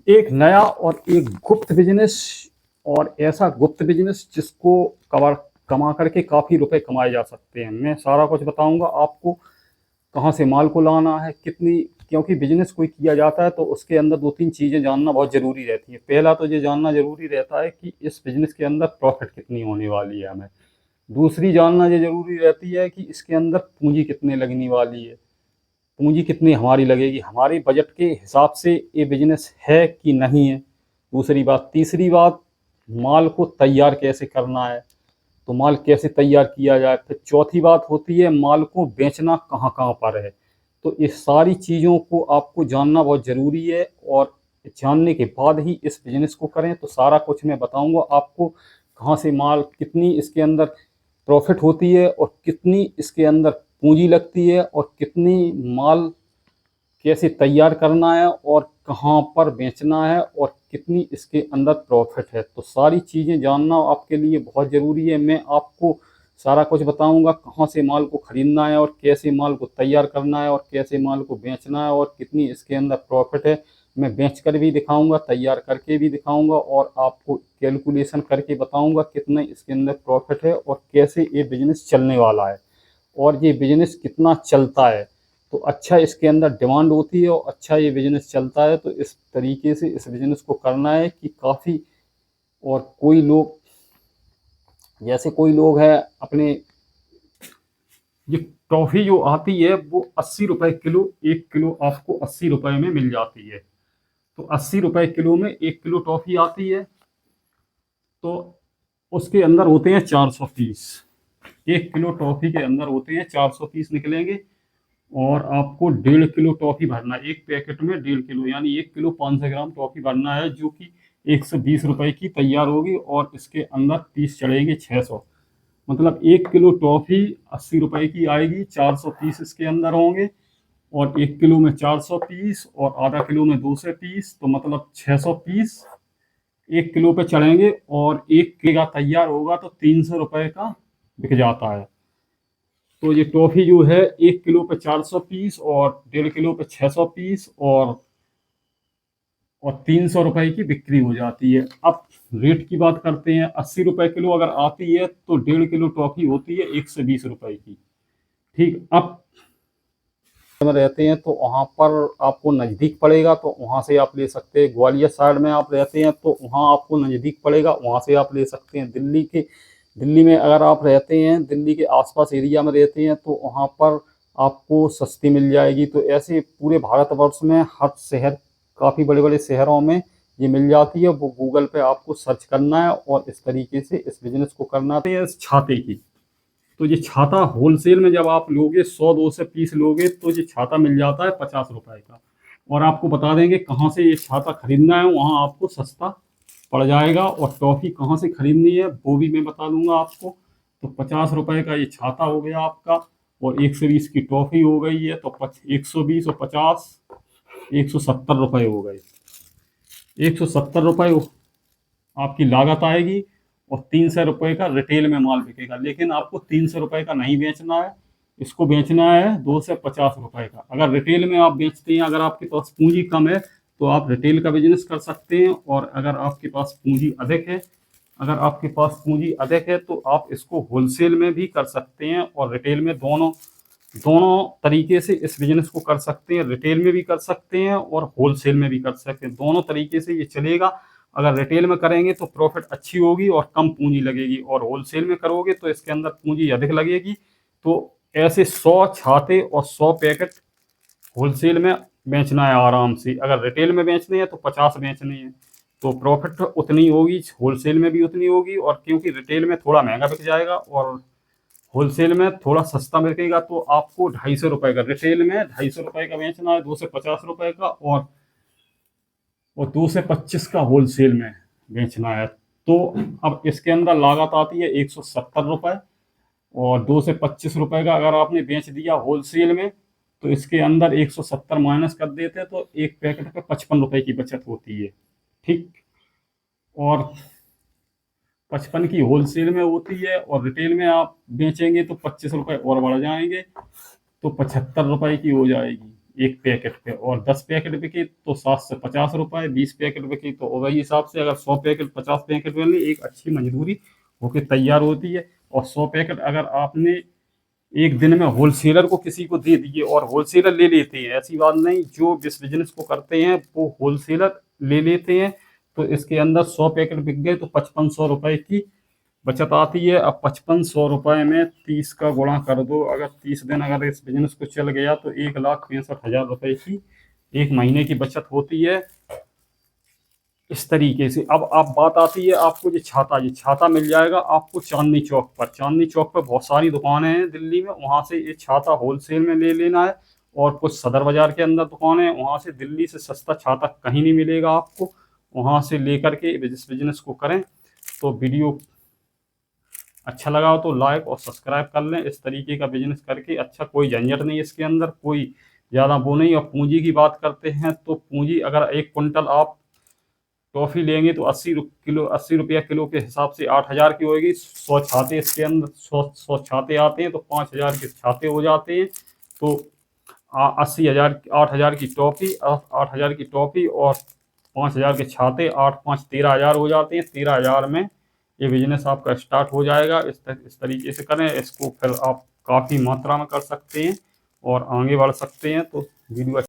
एक नया और एक गुप्त बिजनेस, और ऐसा गुप्त बिजनेस जिसको कवर कमा करके काफ़ी रुपए कमाए जा सकते हैं। मैं सारा कुछ बताऊंगा आपको, कहाँ से माल को लाना है, कितनी, क्योंकि बिजनेस कोई किया जाता है तो उसके अंदर दो तीन चीज़ें जानना बहुत ज़रूरी रहती हैं। पहला तो ये जानना ज़रूरी रहता है कि इस बिजनेस के अंदर प्रॉफिट कितनी होने वाली है हमें। दूसरी जानना ये ज़रूरी रहती है कि इसके अंदर पूंजी कितने लगने वाली है, पूंजी कितनी हमारी लगेगी, हमारी बजट के हिसाब से ये बिजनेस है कि नहीं है। दूसरी बात, तीसरी बात, माल को तैयार कैसे करना है, तो माल कैसे तैयार किया जाए। फिर चौथी बात होती है माल को बेचना कहाँ कहाँ पर है। तो इस सारी चीज़ों को आपको जानना बहुत ज़रूरी है, और जानने के बाद ही इस बिजनेस को करें। तो सारा कुछ मैं बताऊंगा आपको, कहाँ से माल, कितनी इसके अंदर प्रॉफिट होती है और कितनी इसके अंदर पूंजी लगती है, और कितनी माल कैसे तैयार करना है और कहाँ पर बेचना है, और कितनी इसके अंदर प्रॉफिट है। तो सारी चीज़ें जानना आपके लिए बहुत ज़रूरी है। मैं आपको सारा कुछ बताऊंगा, कहाँ से माल को खरीदना है और कैसे माल को तैयार करना है और कैसे माल को बेचना है और कितनी इसके अंदर प्रॉफिट है। मैं बेच कर भी दिखाऊंगा, तैयार करके भी दिखाऊंगा, और आपको कैलकुलेशन करके बताऊंगा कितना इसके अंदर प्रॉफिट है और कैसे ये बिजनेस चलने वाला है, और ये बिजनेस कितना चलता है। तो अच्छा इसके अंदर डिमांड होती है और अच्छा ये बिजनेस चलता है। तो इस तरीके से इस बिजनेस को करना है कि काफ़ी, और कोई लोग, जैसे कोई लोग हैं अपने, ये टॉफ़ी जो आती है वो 80 रुपए किलो, 1 किलो आपको 80 रुपए में मिल जाती है। तो 80 रुपए किलो में 1 किलो टॉफ़ी आती है। तो उसके अंदर होते हैं 400 पीस। 1 किलो टॉफ़ी के अंदर होते हैं 400 पीस निकलेंगे। और आपको 1.5 किलो टॉफी भरना है, एक पैकेट में 1.5 किलो, यानी 1 किलो 500 ग्राम टॉफी भरना है, जो कि 120 रुपए की तैयार होगी। और इसके अंदर पीस चढ़ेंगे 600, मतलब 1 किलो टॉफी 80 रुपए की आएगी, 400 पीस इसके अंदर होंगे। और 1 किलो में 400 पीस और आधा किलो में 200 पीस, तो मतलब 600 पीस 1 किलो पे चढ़ेंगे। और 1 किलो का तैयार होगा तो 300 रुपए का बिक जाता है। तो ये टॉफ़ी जो है 1 किलो पे 400 पीस और 1.5 किलो पे 600 पीस, और 300 रुपए की बिक्री हो जाती है। अब रेट की बात करते हैं। 80 रुपए किलो अगर आती है तो 1.5 किलो टॉफ़ी होती है 120 रुपए की। ठीक, अब में रहते हैं तो वहाँ पर आपको नज़दीक पड़ेगा तो वहाँ से आप ले सकते हैं। ग्वालियर साइड में आप रहते हैं तो वहाँ आपको नज़दीक पड़ेगा, वहाँ से आप ले सकते हैं। दिल्ली में अगर आप रहते हैं, दिल्ली के आसपास एरिया में रहते हैं, तो वहाँ पर आपको सस्ती मिल जाएगी। तो ऐसे पूरे भारतवर्ष में हर शहर, काफ़ी बड़े बड़े शहरों में ये मिल जाती है। वो गूगल पे आपको सर्च करना है और इस तरीके से इस बिजनेस को करना है। इस छाते की, तो ये छाता होलसेल में जब आप लोगे, 100-200 पीस लोगे, तो ये छाता मिल जाता है 50 रुपए का। और आपको बता देंगे कहाँ से ये छाता खरीदना है, वहाँ आपको सस्ता पड़ जाएगा। और टॉफ़ी कहाँ से खरीदनी है वो भी मैं बता दूंगा आपको। तो 50 रुपए का ये छाता हो गया आपका, और 120 की टॉफ़ी हो गई है, तो 120 और 50, 170 रुपए हो गए। 170 रुपए आपकी लागत आएगी, और 300 रुपए का रिटेल में माल बिकेगा। लेकिन आपको 300 रुपए का नहीं बेचना है, इसको बेचना है 250 रुपए का। अगर रिटेल में आप बेचते हैं, अगर आपके पास पूंजी कम है तो आप रिटेल का बिजनेस कर सकते हैं। और अगर आपके पास पूंजी अधिक है, अगर आपके पास पूंजी अधिक है तो आप इसको होलसेल में भी कर सकते हैं और रिटेल में, दोनों दोनों तरीके से इस बिजनेस को कर सकते हैं। रिटेल में भी कर सकते हैं और होलसेल में भी कर सकते हैं, दोनों तरीके से ये चलेगा। अगर रिटेल में करेंगे तो प्रॉफिट अच्छी होगी और कम पूंजी लगेगी, और होलसेल में करोगे तो इसके अंदर पूंजी अधिक लगेगी। तो ऐसे 100 छाते और 100 पैकेट होलसेल में बेचना है आराम से। अगर रिटेल में बेचने हैं तो 50 बेचने हैं, तो प्रॉफिट उतनी होगी, होलसेल में भी उतनी होगी। और क्योंकि रिटेल में थोड़ा महंगा बिक जाएगा और होलसेल में थोड़ा सस्ता बिकेगा, तो आपको 250 रुपए का, रिटेल में 250 रुपए का बेचना है, 250 रुपए का, और 225 का होलसेल में बेचना है। तो अब इसके अंदर लागत आती है 170 रुपए, और 2 से 25 रुपए का अगर आपने बेच दिया होलसेल में, तो इसके अंदर 170 माइनस कर देते हैं, तो एक पैकेट पे 55 रुपए की बचत होती है। ठीक, और 55 की होलसेल में होती है, और रिटेल में आप बेचेंगे तो 25 रुपए और बढ़ जाएंगे, तो 75 रुपए की हो जाएगी। एक पैकेट पे, और 10 पैकेट बिके तो 7 से 50 रुपए, 20 पैकेट बिके तो वही हिसाब से, अगर 100 पैकेट 50 पैकेट बने एक अच्छी मजदूरी होके तैयार होती है। और 100 पैकेट अगर आपने एक दिन में होलसेलर को किसी को दे दिए और होलसेलर ले लेते हैं, ऐसी बात नहीं, जो इस बिजनेस को करते हैं वो होलसेलर ले लेते हैं, तो इसके अंदर 100 पैकेट बिक गए तो 5500 रुपए की बचत आती है। अब 5500 रुपए में 30 का गुणा कर दो, अगर 30 दिन अगर इस बिजनेस को चल गया तो 1,65,000 रुपए की एक महीने की बचत होती है इस तरीके से। अब आप बात आती है आपको ये छाता मिल जाएगा आपको चांदनी चौक पर। चांदनी चौक पर बहुत सारी दुकानें हैं दिल्ली में, वहाँ से ये छाता होलसेल में ले लेना है। और कुछ सदर बाजार के अंदर दुकानें हैं, वहाँ से दिल्ली से सस्ता छाता कहीं नहीं मिलेगा आपको, वहाँ से लेकर के इस बिजनेस को करें। तो वीडियो अच्छा लगा हो तो लाइक और सब्सक्राइब कर लें। इस तरीके का बिजनेस करके अच्छा, कोई झंझट नहीं इसके अंदर, कोई ज़्यादा वो नहीं। और पूंजी की बात करते हैं तो पूंजी अगर 1 कुंटल आप टॉफी लेंगे तो 80 रुपया किलो के हिसाब से 8,000 की होगी। 100 छाते इसके अंदर 100 छाते आते हैं तो 5,000 के छाते हो जाते हैं। तो 80,000 8,000 की टॉफी, 8,000 की टॉफी और 5,000 के छाते, 8 5 13,000 हो जाते हैं। 13,000 में ये बिजनेस आपका स्टार्ट हो जाएगा। इस तरीके से करें इसको, फिर आप काफ़ी मात्रा में कर सकते हैं और आगे बढ़ सकते हैं। तो वीडियो